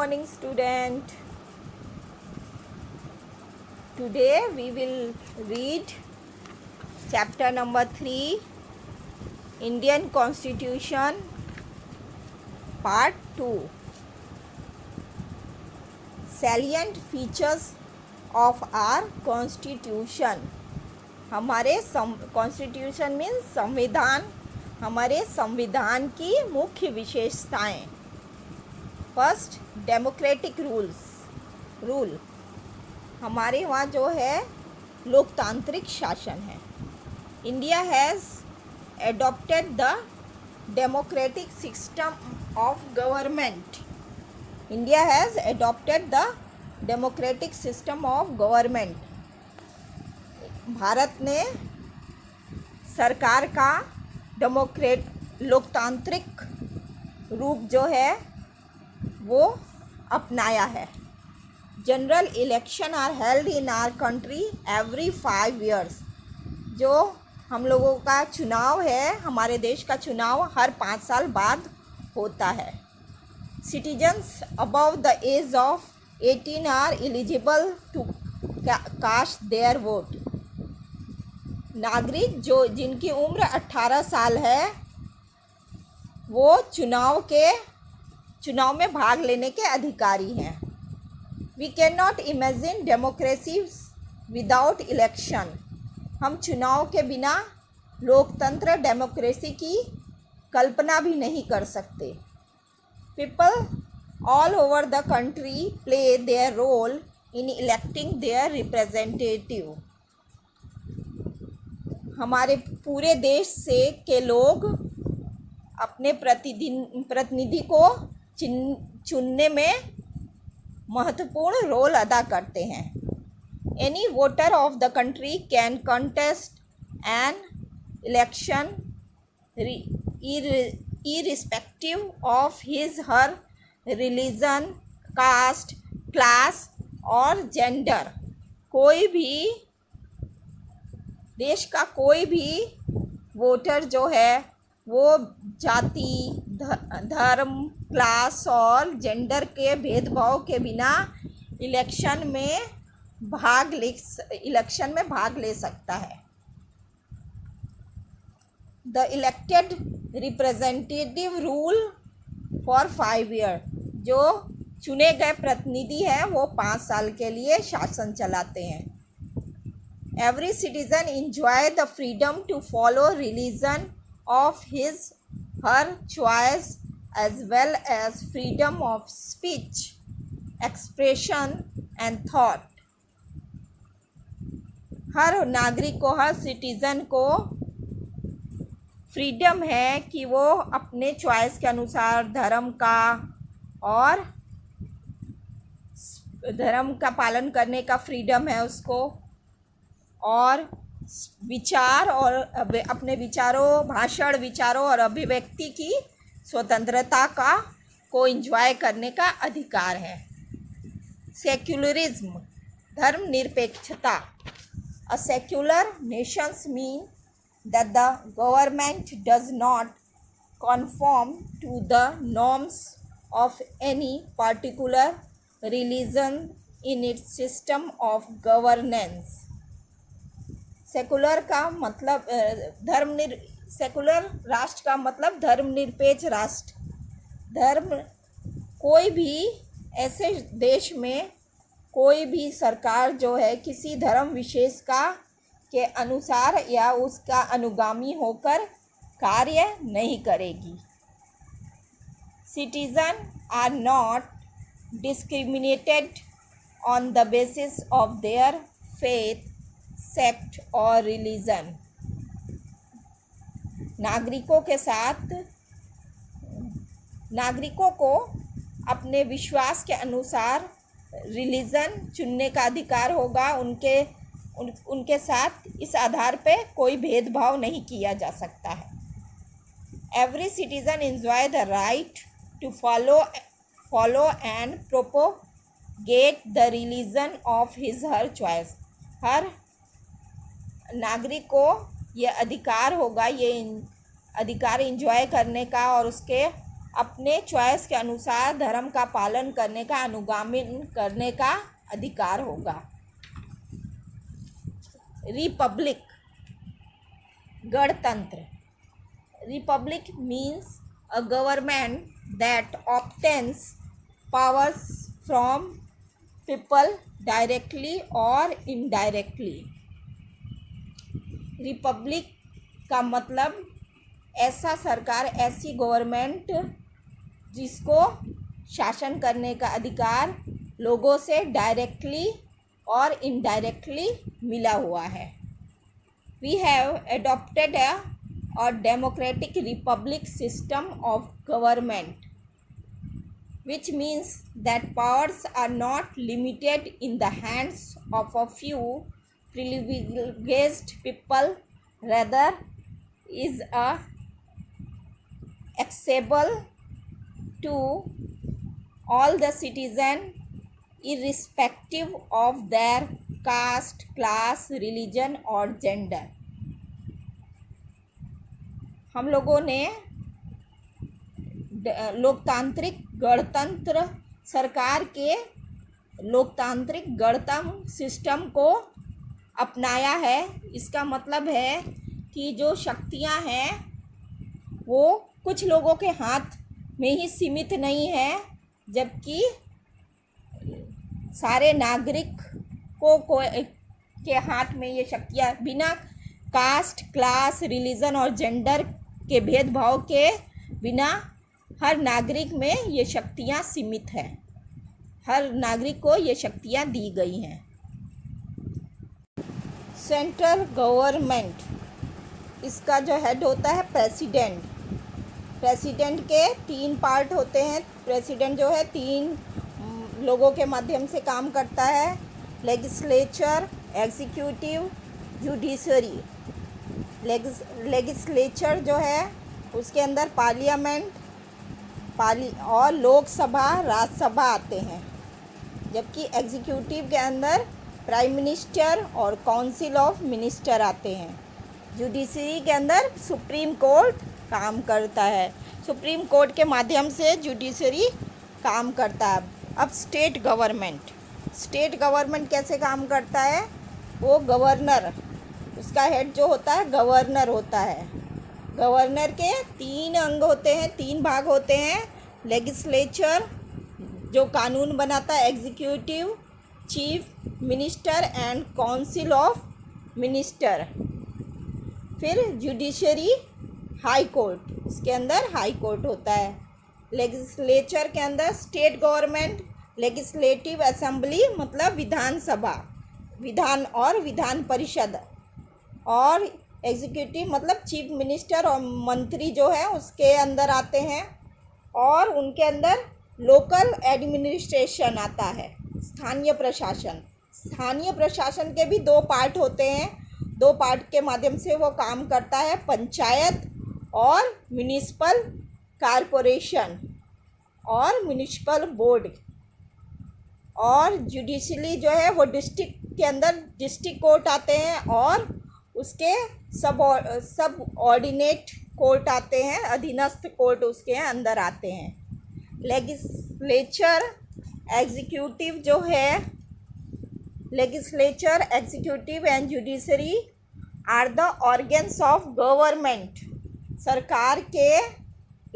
morning, student. Today we will read chapter number 3, Indian Constitution, part 2. Salient features of our Constitution. हमारे constitution means संविधान, हमारे संविधान की मुख्य विशेषताएं. First, democratic rule. हमारे वहाँ जो है लोकतांत्रिक शासन है. India has adopted the democratic system of government. India has adopted the democratic system of government. Bharat ने सरकार का लोकतांत्रिक रूप जो है वो अपनाया है. General election are held in our country every 5 years. जो हम लोगों का चुनाव है, हमारे देश का चुनाव हर 5 साल बाद होता है. Citizens above the age of 18 are eligible to cast their vote. नागरिक जिनकी उम्र 18 साल है वो चुनाव में भाग लेने के अधिकारी हैं. We can not imagine democracy without election. हम चुनाव के बिना लोकतंत्र डेमोक्रेसी की कल्पना भी नहीं कर सकते. People all over the country play their role in electing their representative. हमारे पूरे देश से के लोग अपने प्रतिनिधि को चुनने में महत्वपूर्ण रोल अदा करते हैं. Any voter of the country can contest an election irrespective of his her religion, caste, class और जेंडर. देश का कोई भी वोटर जो है वो जाति, धर्म, क्लास और जेंडर के भेदभाव के बिना इलेक्शन में भाग ले सकता है. The elected representative rule for 5 years. जो चुने गए प्रतिनिधि हैं वो 5 साल के लिए शासन चलाते हैं. Every citizen enjoy the freedom to follow religion of his her choice as well as freedom of speech, expression and thought. हर नागरिक को, हर सिटीज़न को फ्रीडम है कि वो अपने चॉइस के अनुसार धर्म का पालन करने का फ्रीडम है उसको, और विचार और अपने भाषण विचारों और अभिव्यक्ति की स्वतंत्रता को एंजॉय करने का अधिकार है. सेक्युलरिज्म, धर्मनिरपेक्षता. A secular Nations mean that the government does not conform to the norms of any particular religion in its system of governance. Secular का मतलब सेकुलर राष्ट्र का मतलब धर्मनिरपेक्ष राष्ट्र. कोई भी ऐसे देश में कोई भी सरकार जो है किसी धर्म विशेष के अनुसार या उसका अनुगामी होकर कार्य नहीं करेगी. Citizen are not discriminated on the basis of their faith, sect और रिलीजन. नागरिकों को अपने विश्वास के अनुसार रिलीजन चुनने का अधिकार होगा. उनके साथ इस आधार पे कोई भेदभाव नहीं किया जा सकता है. Every citizen enjoy the right to follow and propagate the religion of his her choice. हर नागरिक को ये अधिकार होगा, ये अधिकार एंजॉय करने का और उसके अपने चॉइस के अनुसार धर्म का पालन करने का अनुगामन करने का अधिकार होगा। रिपब्लिक, गणतंत्र। Republic means a government that obtains powers from people directly or indirectly। Republic का मतलब ऐसा सरकार, ऐसी गवर्नमेंट जिसको शासन करने का अधिकार लोगों से डायरेक्टली और इनडायरेक्टली मिला हुआ है। We have adopted a democratic republic system of government, which means that powers are not limited in the hands of a few privileged people, rather is accessible to all the citizens irrespective of their caste, class, religion or gender। हम लोगों ने लोकतांत्रिक गणतंत्र सरकार के लोकतांत्रिक गणतंत्र system को अपनाया है। इसका मतलब है कि जो शक्तियां हैं वो कुछ लोगों के हाथ में ही सीमित नहीं है, जबकि सारे नागरिकों के हाथ में ये शक्तियां बिना कास्ट, क्लास, रिलीजन और जेंडर के भेदभाव के बिना हर नागरिक में ये शक्तियां सीमित हैं। हर नागरिक को ये शक्तियां दी गई हैं। सेंट्रल गवर्नमेंट, इसका जो हेड होता है प्रेसिडेंट। प्रेसिडेंट के 3 पार्ट होते हैं। प्रेसिडेंट जो है 3 लोगों के माध्यम से काम करता है। Legislature, executive, judiciary. लेजिस्लेचर जो है उसके अंदर पार्लियामेंट और लोकसभा, राज्यसभा आते हैं, जबकि एग्जीक्यूटिव के अंदर प्राइम मिनिस्टर और काउंसिल ऑफ मिनिस्टर आते हैं। जुडिशरी के अंदर सुप्रीम कोर्ट काम करता है। सुप्रीम कोर्ट के माध्यम से जुडिशरी काम करता है। अब स्टेट गवर्नमेंट कैसे काम करता है? वो गवर्नर, उसका हेड जो होता है गवर्नर होता है। गवर्नर के 3 अंग होते हैं, 3 भाग होते हैं। लेजिस्लेचर जो कानून बनाता है, executive, chief minister and council of minister. फिर जुडिशरी, हाई कोर्ट, उसके अंदर हाई कोर्ट होता है। लेजिस्लेचर के अंदर स्टेट गवर्नमेंट, लेजिस्लेटिव असेंबली मतलब विधानसभा, विधान और विधान परिषद, और एग्जीक्यूटिव मतलब चीफ मिनिस्टर और मंत्री जो है उसके अंदर आते हैं। और उनके अंदर लोकल एडमिनिस्ट्रेशन आता है, स्थानीय प्रशासन। स्थानीय प्रशासन के भी 2 पार्ट होते हैं। 2 पार्ट के माध्यम से वो काम करता है, पंचायत और म्युनिसिपल कॉरपोरेशन और म्युनिसिपल बोर्ड। और जुडिशरी जो है वो डिस्ट्रिक्ट के अंदर डिस्ट्रिक्ट कोर्ट आते हैं और उसके सब ऑर्डिनेट कोर्ट आते हैं, अधीनस्थ कोर्ट उसके अंदर आते हैं। लेजिस्लेचर, एग्जीक्यूटिव जो है, legislature, executive and judiciary are the organs of government. सरकार के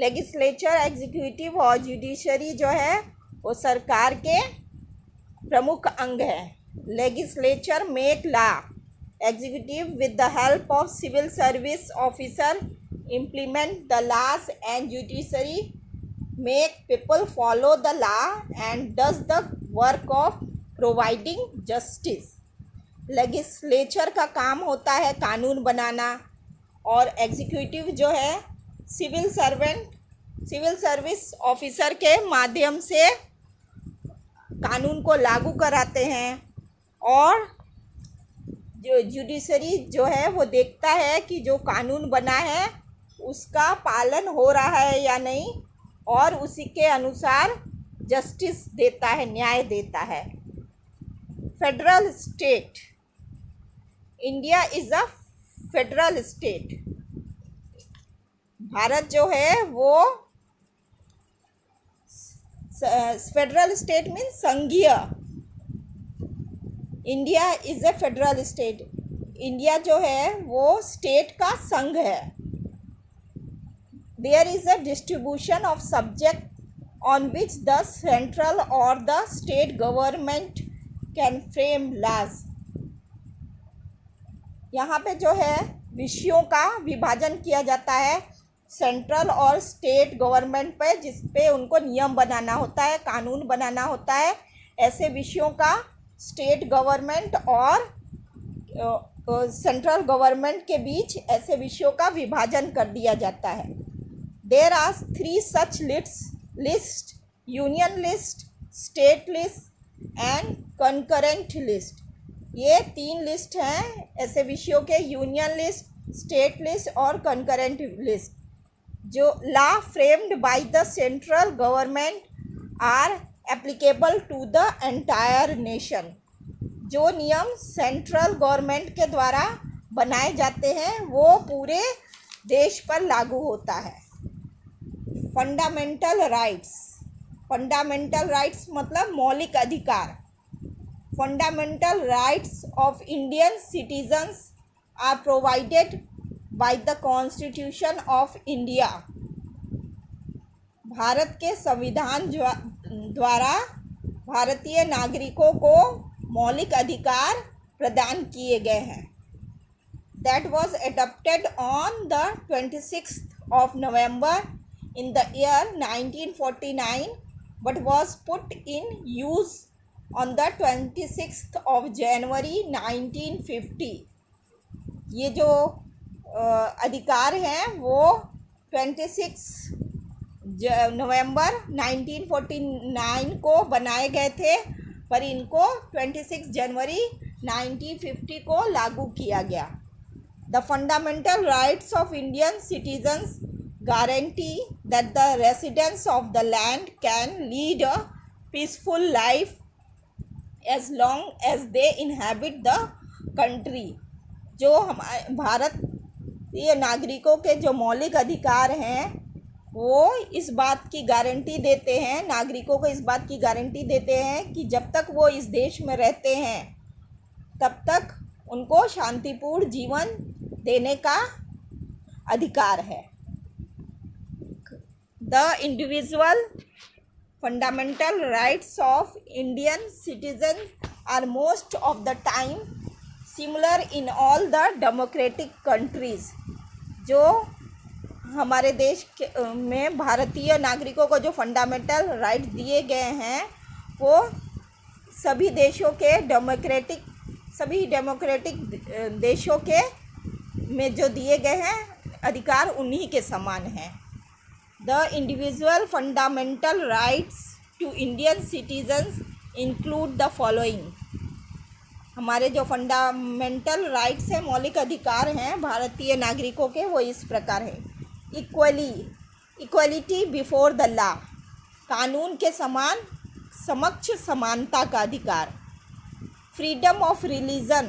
लेजिस्लेचर, एग्जीक्यूटिव और जुडिशरी जो है वो सरकार के प्रमुख अंग हैं। Legislature make law, executive with the help of civil service officer implement the laws, and judiciary make people follow the law and does the work of providing justice। Legislature का काम होता है कानून बनाना, और एग्जीक्यूटिव जो है सिविल सर्विस ऑफिसर के माध्यम से कानून को लागू कराते हैं। और जो जुडिशरी जो है वो देखता है कि जो कानून बना है उसका पालन हो रहा है या नहीं, और उसी के अनुसार जस्टिस देता है, न्याय देता है। Federal state, India is a federal state. Bharat जो है वो फेडरल स्टेट मीन्स संघीय। India is a federal state. India जो है वो स्टेट का संघ है। There is a distribution of subject on which the central और the state government can frame laws. यहाँ पे जो है विषयों का विभाजन किया जाता है सेंट्रल और स्टेट गवर्नमेंट पे, जिस पे उनको नियम बनाना होता है, कानून बनाना होता है। ऐसे विषयों का स्टेट गवर्नमेंट और सेंट्रल गवर्नमेंट के बीच ऐसे विषयों का विभाजन कर दिया जाता है। There are 3 such list: union list, state list and concurrent list. ये 3 लिस्ट हैं ऐसे विषयों के, यूनियन लिस्ट, स्टेट लिस्ट और कंकरेंट लिस्ट, जो law framed by the central government are applicable to the entire nation. जो नियम सेंट्रल गवर्नमेंट के द्वारा बनाए जाते हैं वो पूरे देश पर लागू होता है। Fundamental rights. फंडामेंटल राइट्स मतलब मौलिक अधिकार। Fundamental rights of Indian citizens are provided by the constitution of India. Bharat के संविधान द्वारा भारतीय नागरिकों को मौलिक अधिकार प्रदान किए गए हैं। That was adopted on the 26th of November in the year 1949 but was put in use on the 26th of January 1950। ये जो अधिकार हैं वो 26 नवंबर 1949 को बनाए गए थे, पर इनको 26 जनवरी 1950 को लागू किया गया। The fundamental rights of Indian citizens guarantee that the residents of the land can lead a peaceful life as long as they inhabit the country. जो हमारे भारतीय नागरिकों के जो मौलिक अधिकार हैं वो इस बात की गारंटी देते हैं, नागरिकों को इस बात की गारंटी देते हैं कि जब तक वो इस देश में रहते हैं तब तक उनको शांतिपूर्ण जीवन देने का अधिकार है। The individual fundamental rights of Indian citizen are most of the time similar in all the democratic countries. जो हमारे देश में भारतीय नागरिकों को जो फंडामेंटल राइट्स दिए गए हैं वो सभी डेमोक्रेटिक देशों के में जो दिए गए हैं अधिकार उन्हीं के समान हैं। The individual fundamental rights to Indian citizens include the following. हमारे जो फंडामेंटल राइट्स हैं, मौलिक अधिकार हैं भारतीय नागरिकों के, वो इस प्रकार है। इक्वलिटी बिफोर द लॉ, कानून के समक्ष समानता का अधिकार। फ्रीडम ऑफ रिलीजन,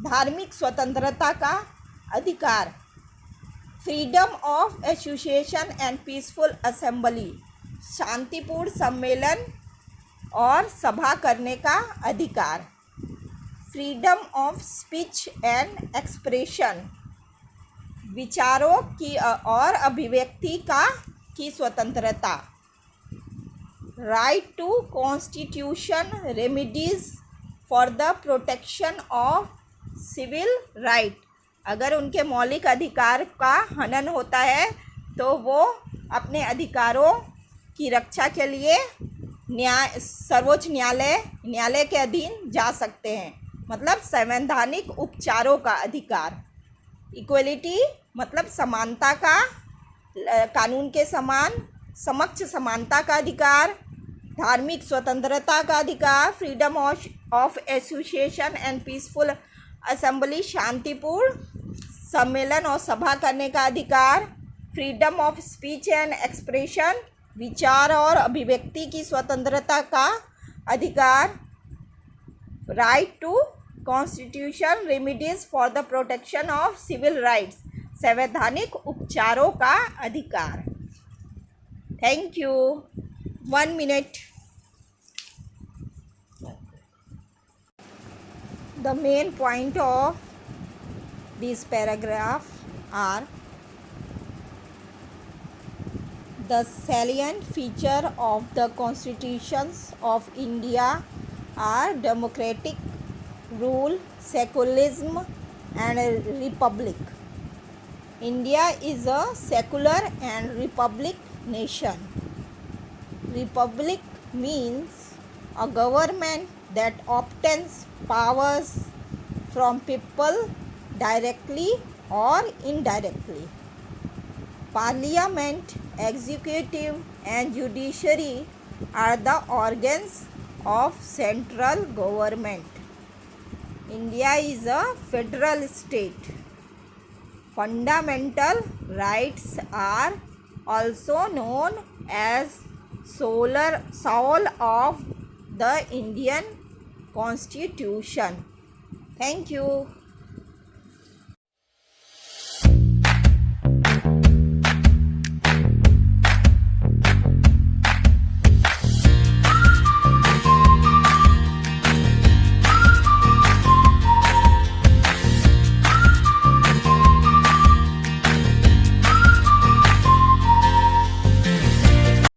धार्मिक स्वतंत्रता का अधिकार। Freedom of association and peaceful assembly, शांतिपूर्ण सम्मेलन और सभा करने का अधिकार। Freedom of speech and expression, विचारों की और अभिव्यक्ति की स्वतंत्रता। Right to constitution remedies for the protection of civil right, अगर उनके मौलिक अधिकार का हनन होता है तो वो अपने अधिकारों की रक्षा के लिए सर्वोच्च न्यायालय के अधीन जा सकते हैं, मतलब संवैधानिक उपचारों का अधिकार। इक्वलिटी मतलब समानता का, कानून के समान, समक्ष समानता का अधिकार, धार्मिक स्वतंत्रता का अधिकार, freedom of association and peaceful assembly, शांतिपूर्ण सम्मेलन और सभा करने का अधिकार, freedom of speech and expression, विचार और अभिव्यक्ति की स्वतंत्रता का अधिकार, right to constitution remedies for the protection of civil rights, संवैधानिक उपचारों का अधिकार। Thank you. 1 minute. The main point of this paragraph are: the salient feature of the constitutions of India are democratic rule, secularism, and a republic. India is a secular and republic nation. Republic means a government that obtains powers from people directly or indirectly. Parliament, executive, and judiciary are the organs of central government. India is a federal state. Fundamental rights are also known as soul of the Indian Constitution. Thank you.